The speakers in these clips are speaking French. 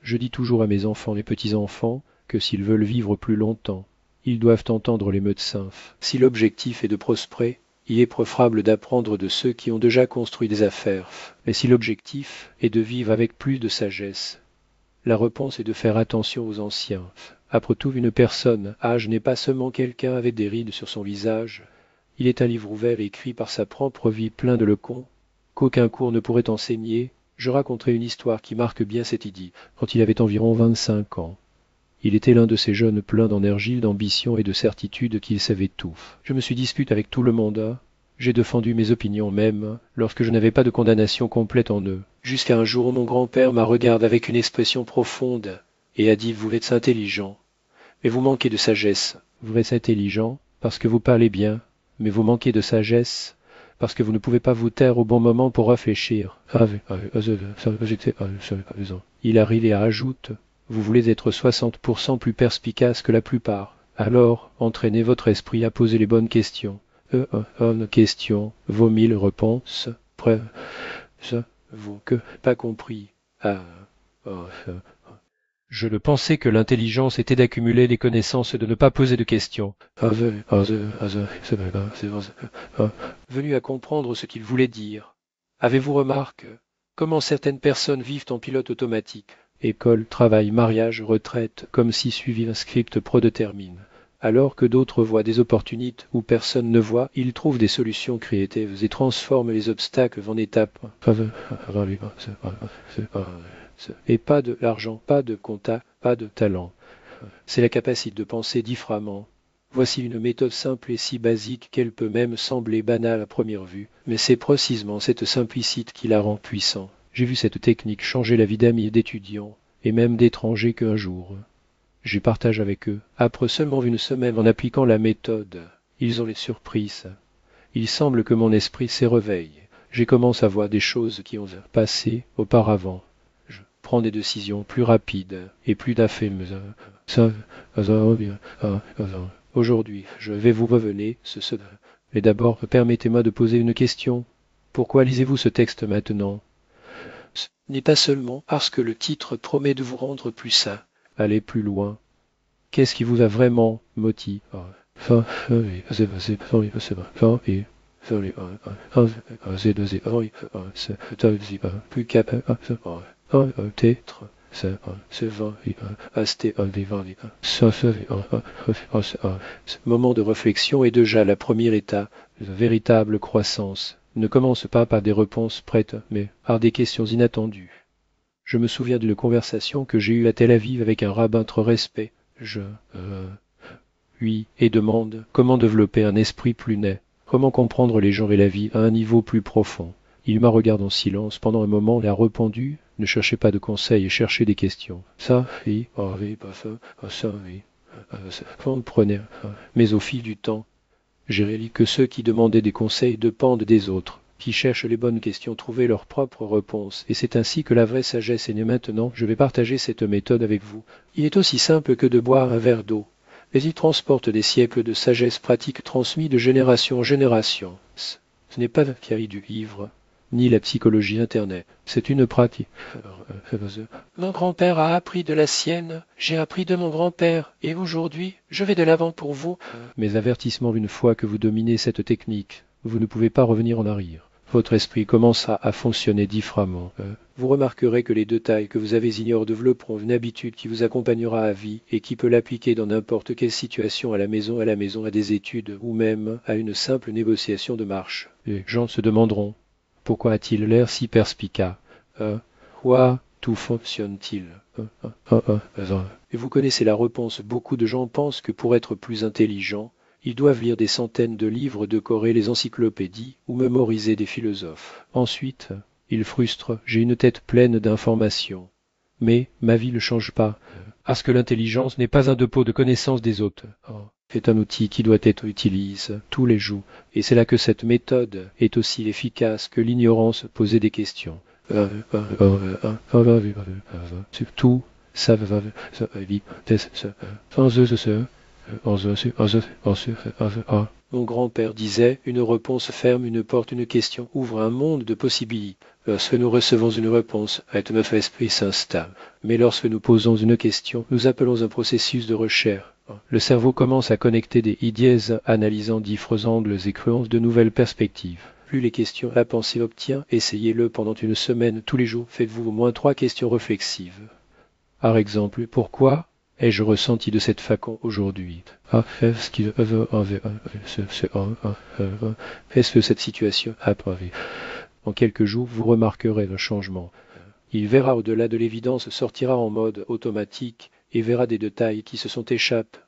Je dis toujours à mes enfants, les petits-enfants, que s'ils veulent vivre plus longtemps, ils doivent entendre les médecins. Si l'objectif est de prospérer, il est préférable d'apprendre de ceux qui ont déjà construit des affaires. Mais si l'objectif est de vivre avec plus de sagesse, la réponse est de faire attention aux anciens. Après tout, une personne âge n'est pas seulement quelqu'un avec des rides sur son visage, il est un livre ouvert écrit par sa propre vie plein de leçons qu'aucun cours ne pourrait enseigner. Je raconterai une histoire qui marque bien cette idée. Quand il avait environ 25 ans, il était l'un de ces jeunes pleins d'énergie, d'ambition et de certitude qu'il savait tout. Je me suis disputé avec tout le monde. J'ai défendu mes opinions même, lorsque je n'avais pas de condamnation complète en eux. Jusqu'à un jour où mon grand-père m'a regardé avec une expression profonde et a dit: Vous êtes intelligent, mais vous manquez de sagesse. Vous êtes intelligent parce que vous parlez bien, mais vous manquez de sagesse parce que vous ne pouvez pas vous taire au bon moment pour réfléchir. Il arrive et ajoute: Vous voulez être 60% plus perspicace que la plupart. Alors, entraînez votre esprit à poser les bonnes questions. Une question vaut 1000 réponses. Ça, vous que pas compris. Ah, oh, je le pensais que l'intelligence était d'accumuler les connaissances et de ne pas poser de questions. Venu à comprendre ce qu'il voulait dire. Avez-vous remarqué comment certaines personnes vivent en pilote automatique? École, travail, mariage, retraite, comme si suivi un script prédéterminé. Alors que d'autres voient des opportunités où personne ne voit, ils trouvent des solutions créatives et transforment les obstacles en étapes. Et pas de l'argent, pas de compta, pas de talent. C'est la capacité de penser différemment. Voici une méthode simple et si basique qu'elle peut même sembler banale à première vue, mais c'est précisément cette simplicité qui la rend puissante. J'ai vu cette technique changer la vie d'amis et d'étudiants, et même d'étrangers qu'un jour. J'y partage avec eux. Après seulement une semaine en appliquant la méthode, ils ont les surprises. Il semble que mon esprit s'éveille. J'ai commencé à voir des choses qui ont passé auparavant. Je prends des décisions plus rapides et plus d'affaimes. Aujourd'hui, je vais vous revenir. Mais d'abord, permettez-moi de poser une question. Pourquoi lisez-vous ce texte maintenant? Ce n'est pas seulement parce que le titre promet de vous rendre plus sain. Allez plus loin. Qu'est-ce qui vous a vraiment motivé? Plus capable. Peut-être. Ce moment de réflexion est déjà la première étape de véritable croissance. Ne commence pas par des réponses prêtes, mais par des questions inattendues. Je me souviens d'une conversation que j'ai eue à Tel Aviv avec un rabbin trop respect. Je lui et demande comment développer un esprit plus net, comment comprendre les gens et la vie à un niveau plus profond. Il m'a regardé en silence pendant un moment et a répondu: ne cherchez pas de conseils et cherchez des questions. Ça, oui, oh oui, pas ça, oh ça, oui. Comprenez. Mais au fil du temps, j'ai réalisé que ceux qui demandaient des conseils dépendent des autres, qui cherchent les bonnes questions, trouver leurs propres réponses. Et c'est ainsi que la vraie sagesse est née. Maintenant, je vais partager cette méthode avec vous. Il est aussi simple que de boire un verre d'eau, mais il transporte des siècles de sagesse pratique transmis de génération en génération. Ce n'est pas la pierrerie du livre, ni la psychologie internet. C'est une pratique. Mon grand-père a appris de la sienne, j'ai appris de mon grand-père, et aujourd'hui, je vais de l'avant pour vous. Mes avertissements, une fois que vous dominez cette technique, vous ne pouvez pas revenir en arrière. Votre esprit commencera à fonctionner différemment. Vous remarquerez que les détails que vous avez ignorés développeront une habitude qui vous accompagnera à vie et qui peut l'appliquer dans n'importe quelle situation, à la maison, à des études ou même à une simple négociation de marche. Les gens se demanderont: pourquoi a-t-il l'air si perspicace? Quoi tout fonctionne-t-il? Et vous connaissez la réponse. Beaucoup de gens pensent que pour être plus intelligents, ils doivent lire des centaines de livres, décorer les encyclopédies ou mémoriser des philosophes. Ensuite, ils frustrent: j'ai une tête pleine d'informations, mais ma vie ne change pas, parce que l'intelligence n'est pas un dépôt de connaissances des autres. C'est un outil qui doit être utilisé tous les jours, et c'est là que cette méthode est aussi efficace que l'ignorance. Poser des questions. Surtout, ça va vite. Mon grand-père disait, une réponse ferme une porte, une question ouvre un monde de possibilités. Lorsque nous recevons une réponse, notre esprit s'installe. Mais lorsque nous posons une question, nous appelons un processus de recherche. Le cerveau commence à connecter des idées, analysant différents angles et créant de nouvelles perspectives. Plus les questions la pensée obtient, essayez-le pendant une semaine, tous les jours, faites-vous au moins 3 questions réflexives. Par exemple, pourquoi ai-je ressenti de cette façon aujourd'hui? Est-ce que cette situation a prévu? En quelques jours, vous remarquerez un changement. Il verra au-delà de l'évidence, sortira en mode automatique et verra des détails qui se sont échappés.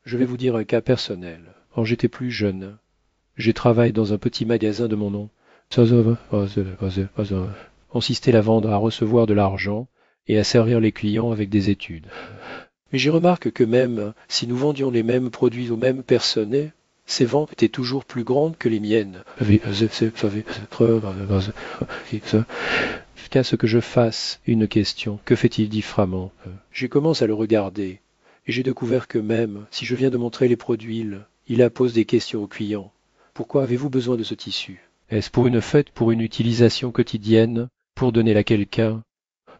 Je vais vous dire un cas personnel. Quand j'étais plus jeune, j'ai travaillé dans un petit magasin de mon nom. Consistait la vendre à recevoir de l'argent et à servir les clients avec des études. Mais j'ai remarqué que même si nous vendions les mêmes produits aux mêmes personnes, ces ventes étaient toujours plus grandes que les miennes. Qu'à ce que je fasse une question, que fait-il différemment? J'ai commencé à le regarder, et j'ai découvert que même si je viens de montrer les produits, il pose des questions aux clients. Pourquoi avez-vous besoin de ce tissu? Est-ce pour une fête, pour une utilisation quotidienne, pour donner à quelqu'un?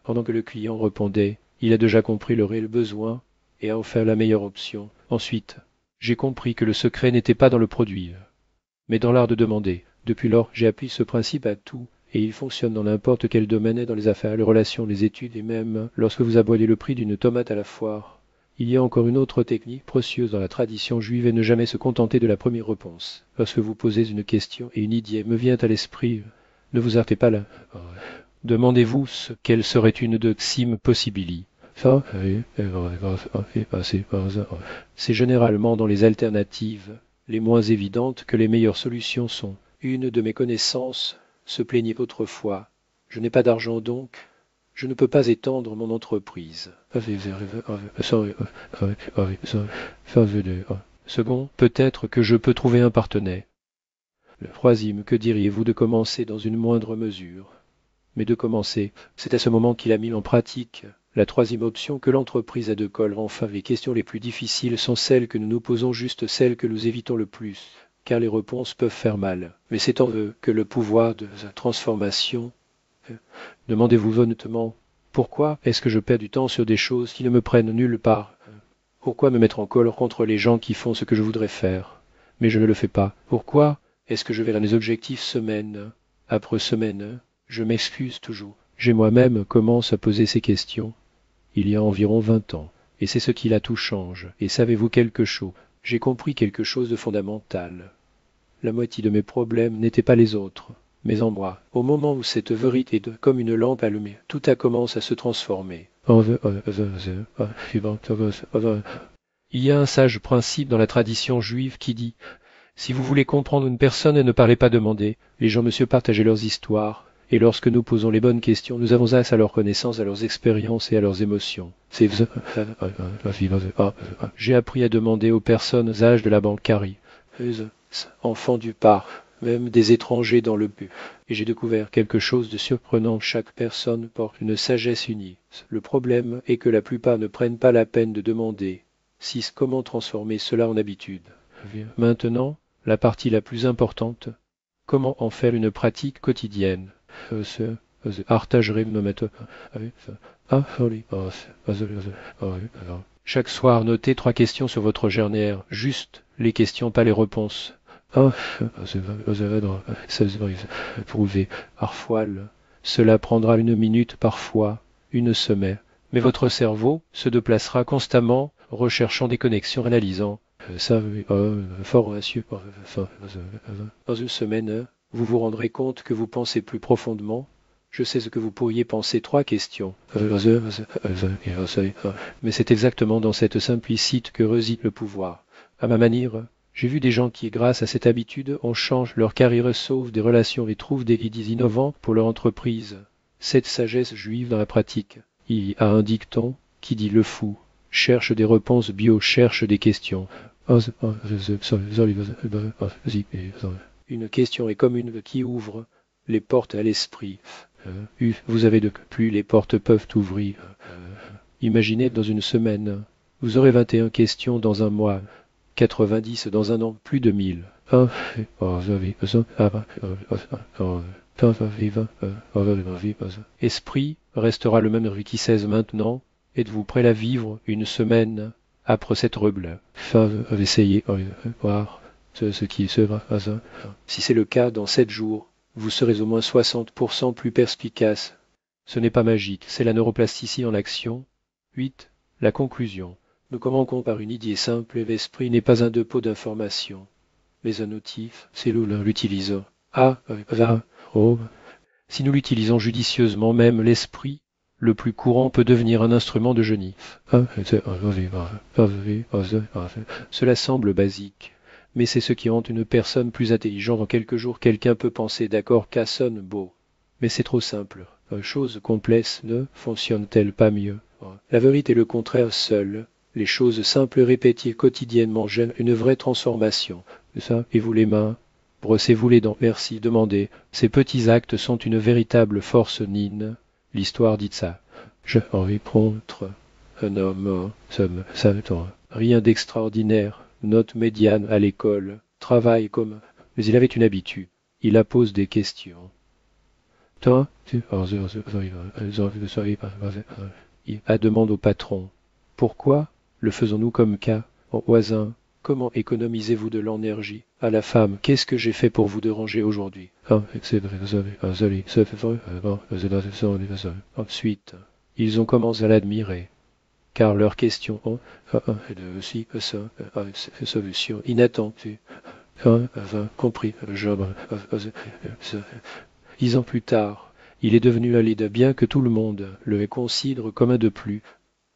Pendant que le client répondait, il a déjà compris le réel besoin et a offert la meilleure option. Ensuite, j'ai compris que le secret n'était pas dans le produit, mais dans l'art de demander. Depuis lors, j'ai appris ce principe à tout, et il fonctionne dans n'importe quel domaine, dans les affaires, les relations, les études, et même lorsque vous abordez le prix d'une tomate à la foire. Il y a encore une autre technique précieuse dans la tradition juive et ne jamais se contenter de la première réponse. Lorsque vous posez une question et une idée me vient à l'esprit, ne vous arrêtez pas là. Demandez-vous quelle serait une de Xim Possibili. C'est généralement dans les alternatives les moins évidentes que les meilleures solutions sont. Une de mes connaissances se plaignait autrefois. Je n'ai pas d'argent donc, je ne peux pas étendre mon entreprise. Second, peut-être que je peux trouver un partenaire. Le troisième, que diriez-vous de commencer dans une moindre mesure? Mais de commencer, c'est à ce moment qu'il a mis en pratique la troisième option que l'entreprise a de colle. Enfin, les questions les plus difficiles sont celles que nous nous posons, juste celles que nous évitons le plus, car les réponses peuvent faire mal. Mais c'est en eux que le pouvoir de la transformation. Demandez-vous honnêtement, pourquoi est-ce que je perds du temps sur des choses qui ne me prennent nulle part? Pourquoi me mettre en colère contre les gens qui font ce que je voudrais faire, mais je ne le fais pas? Pourquoi est-ce que je vais à mes objectifs semaine après semaine? Je m'excuse toujours. J'ai moi-même commencé à poser ces questions il y a environ 20 ans, et c'est ce qui là tout change. Et savez-vous quelque chose? J'ai compris quelque chose de fondamental. La moitié de mes problèmes n'étaient pas les autres, mais en moi. Au moment où cette vérité est comme une lampe allumée, tout a commencé à se transformer. Il y a un sage principe dans la tradition juive qui dit: si vous voulez comprendre une personne, ne parlez pas demander. Les gens, monsieur, partagez leurs histoires. Et lorsque nous posons les bonnes questions, nous avons accès à leur connaissance, à leurs expériences et à leurs émotions. J'ai appris à demander aux personnes âgées de la bancarie, enfants du parc, même des étrangers dans le but. Et j'ai découvert quelque chose de surprenant. Chaque personne porte une sagesse unie. Le problème est que la plupart ne prennent pas la peine de demander. 6. Comment transformer cela en habitude? Maintenant, la partie la plus importante. Comment en faire une pratique quotidienne? Chaque soir, notez 3 questions sur votre journal. Juste les questions, pas les réponses. Prouver. Parfois, cela prendra 1 minute, parfois 1 semaine. Mais votre cerveau se déplacera constamment, recherchant des connexions, réalisant. Dans 1 semaine, vous vous rendrez compte que vous pensez plus profondément. Je sais ce que vous pourriez penser. 3 questions. Mais c'est exactement dans cette simplicité que réside le pouvoir. À ma manière, j'ai vu des gens qui, grâce à cette habitude, on change leur carrière, sauvent des relations et trouvent des idées innovantes pour leur entreprise. Cette sagesse juive dans la pratique. Il y a un dicton qui dit: le fou cherche des réponses bio, cherche des questions. Une question est comme une qui ouvre les portes à l'esprit. Vous avez de plus les portes peuvent ouvrir. Imaginez dans 1 semaine. Vous aurez 21 questions dans un mois. 90 dans un an, plus de 1000. Esprit restera le même qui 16 maintenant. Êtes-vous prêt à vivre une semaine après cette règle? Essayez voir ce qui sera. Si c'est le cas, dans 7 jours, vous serez au moins 60% plus perspicace. Ce n'est pas magique, c'est la neuroplasticité en action. 8. La conclusion. Nous commençons par une idée simple et l'esprit n'est pas un dépôt d'informations, mais un outil, c'est nous l'utilisons. Si nous l'utilisons judicieusement, même l'esprit, le plus courant, peut devenir un instrument de genif. Cela semble basique, mais c'est ce qui rend une personne plus intelligente. En quelques jours, quelqu'un peut penser d'accord qu'à sonne beau, mais c'est trop simple. Chose complexe ne fonctionne-t-elle pas mieux? La vérité est le contraire seul. Les choses simples répétées quotidiennement gênent une vraie transformation. Ça, et vous les mains, brossez-vous les dents, merci, demandez. Ces petits actes sont une véritable force nine. L'histoire dit ça. Je envie contre un homme, rien d'extraordinaire, note médiane à l'école, travaille comme. Mais il avait une habitude, il la pose des questions. Toi, à demande au patron. Pourquoi le faisons-nous comme cas? Au voisin, comment économisez-vous de l'énergie? À la femme, qu'est-ce que j'ai fait pour vous déranger aujourd'hui? Ensuite, ils ont commencé à l'admirer, car leurs questions ont solution inattendue. Compris, 10 ans plus tard, il est devenu un leader, bien que tout le monde le considère comme un de plus.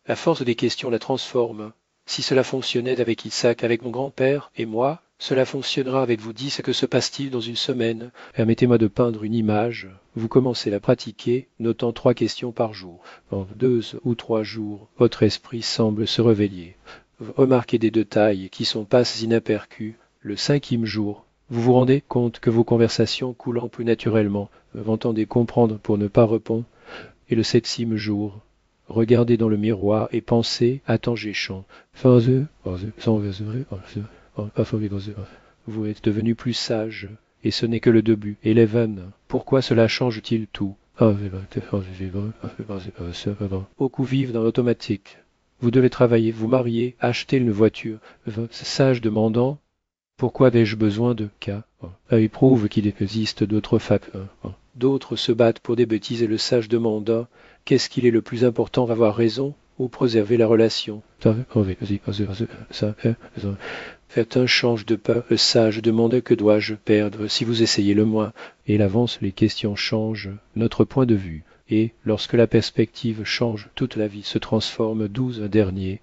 La force des questions la transforme. Si cela fonctionnait avec Isaac, avec mon grand-père et moi, cela fonctionnera avec vous 10. Que se passe-t-il dans une semaine? Permettez-moi de peindre une image. Vous commencez à pratiquer, notant 3 questions par jour. En 2 ou 3 jours, votre esprit semble se réveiller. Vous remarquez des détails qui sont passés inaperçus. Le 5e jour, vous vous rendez compte que vos conversations coulent plus naturellement. Vous entendez comprendre pour ne pas répondre. Et le 7e jour, regardez dans le miroir et pensez à Tangeschan. Vous êtes devenu plus sage, et ce n'est que le début. Eleven, pourquoi cela change-t-il tout? Beaucoup vivent dans l'automatique. Vous devez travailler, vous marier, acheter une voiture. Sage demandant, pourquoi ai-je besoin de cas? Il prouve qu'il existe d'autres facteurs. D'autres se battent pour des bêtises et le sage demanda, qu'est-ce qu'il est le plus important, avoir raison ou préserver la relation? Faites un change de pas, le sage demanda, que dois-je perdre si vous essayez le moins? Et il avance, les questions changent notre point de vue. Et lorsque la perspective change, toute la vie se transforme. 12 dernier.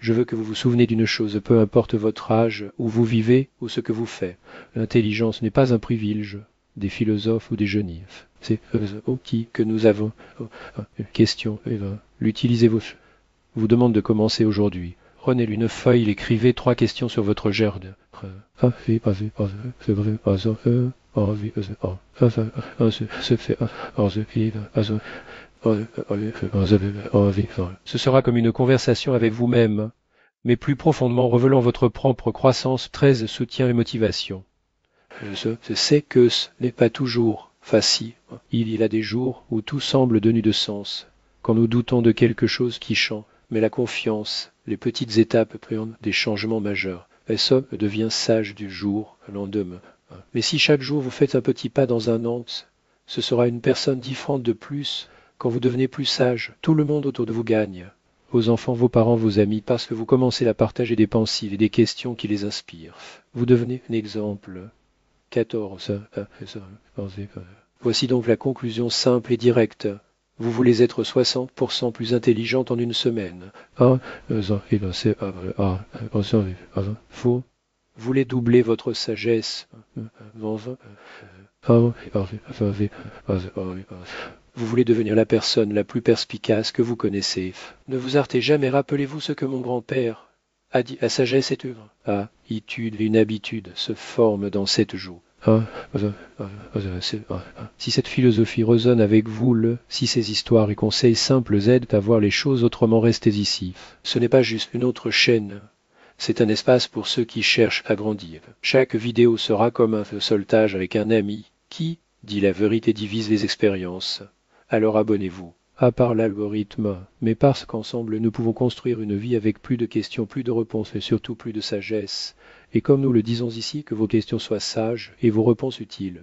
Je veux que vous vous souvenez d'une chose, peu importe votre âge, où vous vivez ou ce que vous faites. L'intelligence n'est pas un privilège des philosophes ou des genifs. C'est qui que nous avons. Question, l'utilisez-vous? Vous demande de commencer aujourd'hui. Prenez une feuille, écrivez 3 questions sur votre jardin. Ce sera comme une conversation avec vous-même, mais plus profondément révélant votre propre croissance. 13 soutien et motivation. Je sais que ce n'est pas toujours facile. Il y a des jours où tout semble dénu de sens, quand nous doutons de quelque chose qui change, mais la confiance, les petites étapes prennent des changements majeurs. L'homme devient sage du jour au lendemain. Mais si chaque jour vous faites un petit pas dans un axe, ce sera une personne différente de plus. Quand vous devenez plus sage, tout le monde autour de vous gagne. Vos enfants, vos parents, vos amis, parce que vous commencez à partager des pensées et des questions qui les inspirent. Vous devenez un exemple. 14. Voici donc la conclusion simple et directe. Vous voulez être 60% plus intelligente en une semaine. Vous voulez doubler votre sagesse. Vous voulez devenir la personne la plus perspicace que vous connaissez. Ne vous heurtez jamais, rappelez-vous ce que mon grand-père a dit. La sagesse est une habitude, et une habitude se forme dans 7 jours. Si cette philosophie résonne avec vous, si ces histoires et conseils simples aident à voir les choses autrement, restez ici. Ce n'est pas juste une autre chaîne, c'est un espace pour ceux qui cherchent à grandir. Chaque vidéo sera comme un soltage avec un ami qui dit la vérité divise les expériences. Alors abonnez-vous. À part l'algorithme, mais parce qu'ensemble nous pouvons construire une vie avec plus de questions, plus de réponses et surtout plus de sagesse. Et comme nous le disons ici, que vos questions soient sages et vos réponses utiles.